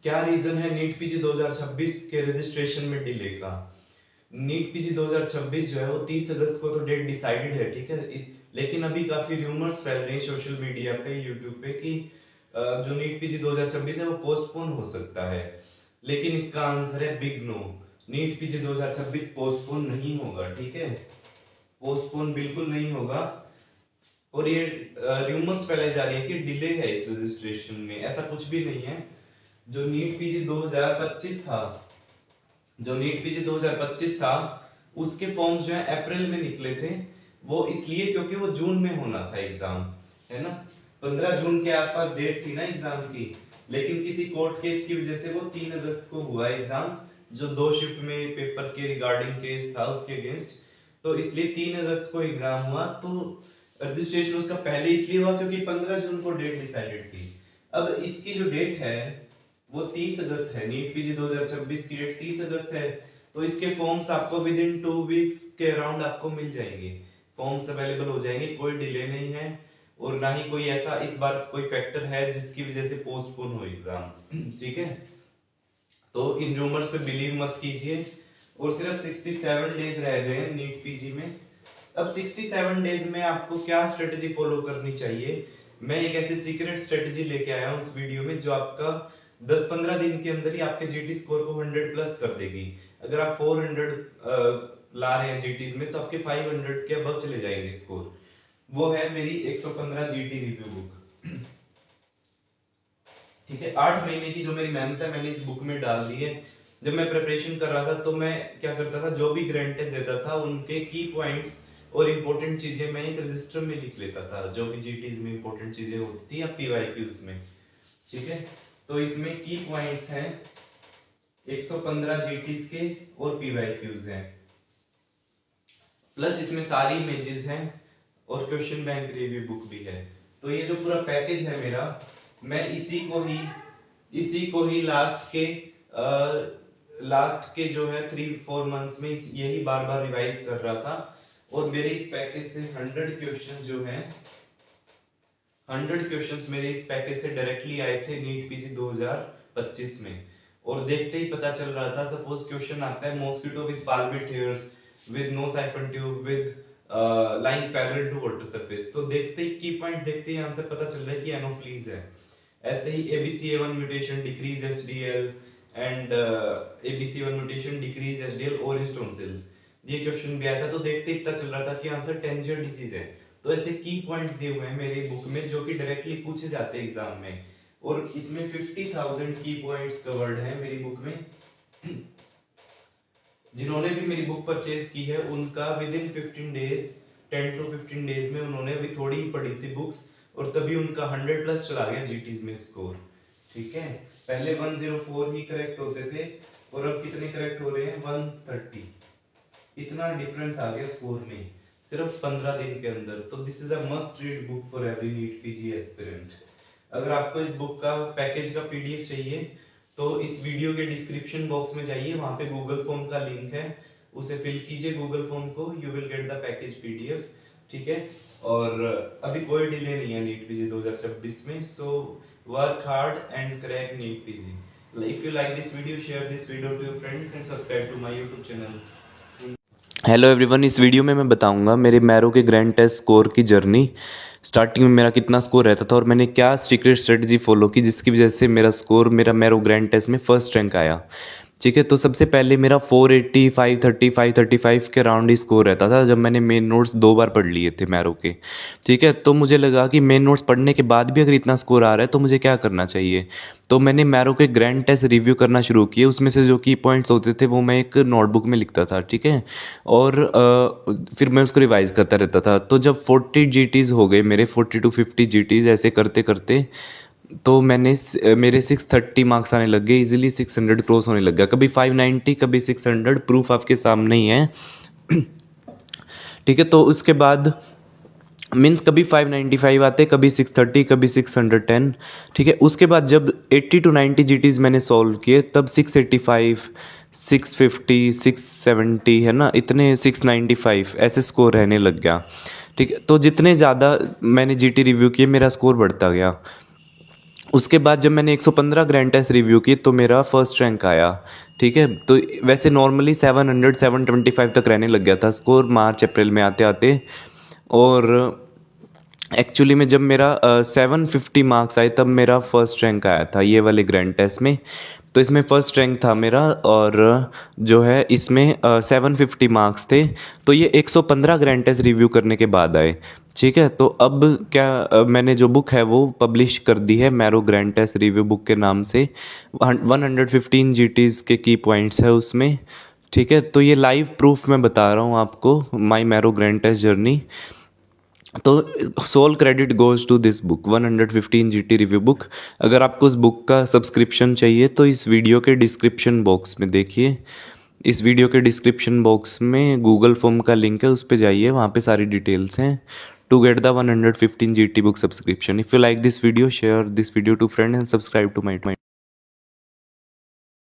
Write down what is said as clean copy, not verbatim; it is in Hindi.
क्या रीजन है नीट पीजी 2026 के रजिस्ट्रेशन में डिले का? नीट पीजी 2026 जो है वो 30 अगस्त को तो डेट डिसाइडेड है, ठीक है। लेकिन अभी काफी रूमर्स फैल रही है सोशल मीडिया पे, यूट्यूब पे कि जो नीट पीजी 2026 है वो पोस्टपोन हो सकता है। लेकिन इसका आंसर है big no. NEET PG 2026 postpone नहीं होगा, ठीक है। पोस्टपोन बिल्कुल नहीं होगा। और ये रूमर्स फैलाई जा रही है कि डिले है इस रजिस्ट्रेशन में, ऐसा कुछ भी नहीं है। जो नीट पीजी 2025 था जो नीट पीजी 2025 था उसके फॉर्म जो है अप्रैल में निकले थे। वो इसलिए क्योंकि वो जून में होना था एग्जाम, है ना। 15 जून के आसपास डेट थी ना एग्जाम की। लेकिन किसी कोर्ट केस की वजह से वो 3 अगस्त को हुआ एग्जाम, जो 2 शिफ्ट में पेपर के रिगार्डिंग केस था उसके अगेंस्ट। तो इसलिए 3 अगस्त को एग्जाम हुआ। तो रजिस्ट्रेशन उसका पहले इसलिए हुआ क्योंकि 15 जून को डेट डिसाइडेड थी। अब इसकी जो डेट है वो 30 अगस्त है। नीट पीजी 2026 की डेट 30 अगस्त है। तो इसके फॉर्म्स आपको विद इन 2 वीक्स के अराउंड आपको मिल जाएंगे। फॉर्म्स अवेलेबल हो जाएंगे, कोई डिले नहीं है। और ना ही कोई ऐसा इस बार कोई फैक्टर है जिसकी वजह से पोस्टपोन हो एग्जाम, ठीक है। तो इन रूमर्स पे बिलीव मत कीजिए। और सिर्फ 67 डेज रह गए हैं नीट पीजी में। अब 67 डेज में आपको क्या स्ट्रेटजी फॉलो करनी चाहिए? मैं एक ऐसी सीक्रेट स्ट्रेटजी लेके आया हूँ इस वीडियो में, जो आपका 10-15 दिन के अंदर ही आपके जीटी स्कोर को 100 प्लस कर देगी। अगर आप 400 ला रहे हैं जीटी में तो आपके 500 के अबव चले जाएंगे स्कोर। वो है मेरी 115 जीटी रिव्यू बुक, ठीक है। 8 महीने की जो मेरी मेहनत है मैंने इस बुक में डाल दी है। जब मैं प्रिपरेशन कर रहा था तो मैं क्या करता था, जो भी ग्रांटेड देता था उनके की पॉइंट्स और इंपॉर्टेंट चीजें मैं एक रजिस्टर में लिख लेता था, जो भी जीटीज में इंपॉर्टेंट चीजें होती थी या पीवाईक्यूज में, ठीक है। तो इसमें की पॉइंट्स हैं 115 जीटीज के और पीवाईक्यूज हैं, प्लस इसमें सारी इमेजेस हैं और क्वेश्चन बैंक रिव्यू बुक भी है। तो ये जो पूरा पैकेज है मेरा, मैं इसी को ही लास्ट के जो है 3-4 मंथ्स में यही बार बार रिवाइज कर रहा था। और मेरे इस पैकेज से 100 क्वेश्चन जो हैं 100 क्वेश्चंस मेरे इस पैकेज से डायरेक्टली आए थे नीट पीजी 2025 में। और देखते ही पता चल रहा था, सपोज क्वेश्चन आता है mosquito with palmate hairs with no siphon tube with lying parallel to water surface, तो देखते ही की पॉइंट देखते ही आंसर पता चल रहा है कि एनोफ्लीज है। ऐसे ही ABCA1 mutation decrease HDL and ABCA1 mutation decrease HDL orange tonsils, ये क्वेश्चन भी आया था। तो देखते ही पता चल रहा था कि आंसर टेंजियर डिजीज है। तो ऐसे की पॉइंट्स दिए हुए हैं मेरी बुक में जो कि डायरेक्टली पूछे जाते हैं एग्जाम में। और इसमें 50,000 की पॉइंट्स कवर्ड हैं मेरी बुक में। जिन्होंने भी मेरी बुक परचेज की है उनका with in 15 days 10 to 15 days में उन्होंने अभी थोड़ी ही पढ़ी थी बुक्स और तभी उनका 100 प्लस चला गया जीटीज में स्कोर, ठीक है। पहले 104 ही करेक्ट होते थे और अब कितने करेक्ट हो रहे हैं? 130। इतना डिफरेंस आ गया स्कोर में सिर्फ 15 दिन के अंदर। तो this is a must read book for every NEET PG aspirant. अगर आपको इस बुक का पैकेज का पीडीएफ चाहिए तो इस वीडियो के डिस्क्रिप्शन बॉक्स में जाइए, वहां पे गूगल फॉर्म का लिंक है, उसे फिल कीजिए गूगल फॉर्म को, you will get the package PDF, ठीक है। और अभी कोई डिले नहीं है नीट पीजी 2026 में, so work hard and crack NEET PG. If you like this video, share this video to your friends and subscribe to my YouTube channel. Hello everyone, इस वीडियो में मैं बताऊंगा मेरे मैरो के ग्रैंड टेस्ट स्कोर की जर्नी। स्टार्टिंग में मेरा कितना स्कोर रहता था और मैंने क्या सीक्रेट स्ट्रेटजी फॉलो की जिसकी वजह से मेरा मैरो ग्रैंड टेस्ट में फर्स्ट रैंक आया, ठीक है। तो सबसे पहले मेरा 480, 530, 535 के अराउंड ही स्कोर रहता था जब मैंने मेन नोट्स 2 बार पढ़ लिए थे मैरो के, ठीक है। तो मुझे लगा कि मेन नोट्स पढ़ने के बाद भी अगर इतना स्कोर आ रहा है तो मुझे क्या करना चाहिए। तो मैंने मैरो के ग्रैंड टेस्ट रिव्यू करना शुरू किए, उसमें से जो की पॉइंट्स होते थे वो मैं एक नोटबुक में लिखता था, ठीक है। और फिर मैं उसको रिवाइज करता रहता था। तो जब 40 जीटीज हो गए मेरे, 40 to 50 जीटीज ऐसे करते करते तो मेरे 630 मार्क्स आने लग गए, इजीली 600 क्रॉस होने लग गया। कभी 590 कभी 600, प्रूफ आपके सामने ही है, ठीक है। तो उसके बाद मीन्स कभी 595 आते, कभी 630, कभी 610, ठीक है। उसके बाद जब 80 to 90 जीटीज मैंने सॉल्व किए तब 685, 650, 670 है ना, इतने 695 ऐसे स्कोर रहने लग गया, ठीक है। तो जितने ज़्यादा मैंने जीटी रिव्यू किए मेरा स्कोर बढ़ता गया। उसके बाद जब मैंने 115 ग्रैंड टेस्ट रिव्यू की तो मेरा फर्स्ट रैंक आया। ठीक है, तो वैसे नॉर्मली 700 725 तक रहने लग गया था स्कोर मार्च अप्रैल में आते आते। और एक्चुअली में जब मेरा 750 मार्क्स आए तब मेरा फर्स्ट रैंक आया था ये वाले ग्रैंड टेस्ट में। तो इसमें फर्स्ट रैंक था मेरा, और जो है इसमें 750 मार्क्स थे। तो ये 115 ग्रैंड टेस्ट रिव्यू करने के बाद आए। ठीक है, तो अब क्या मैंने जो बुक है वो पब्लिश कर दी है, Marrow grand test review book के नाम से। 115 जीटीज के की पॉइंट्स है उसमें। ठीक है, तो ये लाइव प्रूफ मैं बता रहा हूँ आपको, my Marrow grand test journey. तो sole credit goes to this book 115 GT review book. अगर आपको उस बुक का सब्सक्रिप्शन चाहिए तो इस वीडियो के डिस्क्रिप्शन बॉक्स में देखिए, इस वीडियो के डिस्क्रिप्शन बॉक्स में गूगल फॉर्म का लिंक है, उस पर जाइए, वहाँ पे सारी डिटेल्स हैं to get the 115 GT book subscription. If you like this video, share this video to friend and subscribe to my